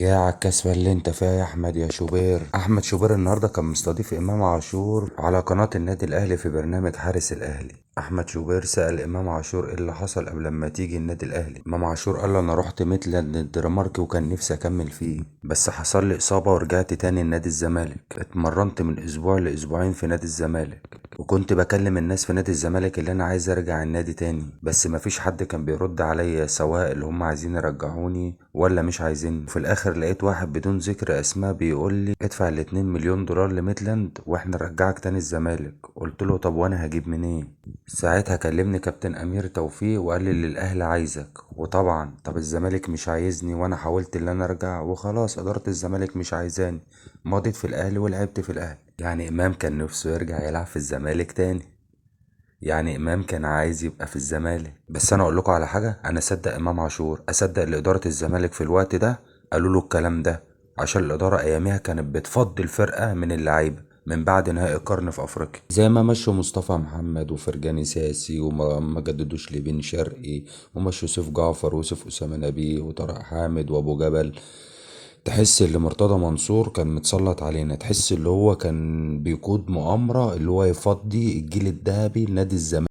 يا عالكسفة اللي انت فيها يا احمد يا شوبير. احمد شوبير النهارده كان مستضيف امام عاشور على قناة النادي الاهلي في برنامج حارس الاهلي. احمد شوبير سأل امام عاشور ايه اللي حصل قبل ما تيجي النادي الاهلي. امام عاشور قال له انا رحت ميتلاند الدنمارك وكان نفسي اكمل فيه، بس حصل لي اصابة ورجعت تاني لنادي الزمالك. اتمرنت من اسبوع لاسبوعين في نادي الزمالك، وكنت بكلم الناس في نادي الزمالك اللي انا عايز ارجع النادي تاني، بس مفيش حد كان بيرد عليا، سواء اللي هم عايزين يرجعوني ولا مش عايزين. في الاخر لقيت واحد بدون ذكر اسماء بيقول لي ادفع ال2 مليون دولار لميتلاند واحنا نرجعك تاني الزمالك. قلت له طب وانا هجيب منين؟ ساعتها كلمني كابتن امير توفيق وقال لي الاهلي عايزك، وطبعا طب الزمالك مش عايزني وانا حاولت ان انا ارجع وخلاص ادارة الزمالك مش عايزاني. مضيت في الاهلي ولعبت في الاهلي. يعني امام كان نفسه يرجع يلعب في الزمالك تاني، يعني امام كان عايز يبقى في الزمالك. بس انا اقول لكم على حاجه، انا اصدق امام عاشور، اصدق لاداره الزمالك في الوقت ده قالوا له الكلام ده، عشان الاداره اياميها كانت بتفضل الفرقه من اللعيبه من بعد نهائي القرن في افريقيا، زي ما مشوا مصطفى محمد وفرجاني ساسي وما جددوش لبن شرقي، ومشوا يوسف جعفر ويوسف اسامه نبيه وطارق حامد وابو جبل. تحس اللي مرتضى منصور كان متسلط علينا، تحس اللي هو كان بيقود مؤامرة اللي هو يفضي الجيل الذهبي لنادي الزمالك.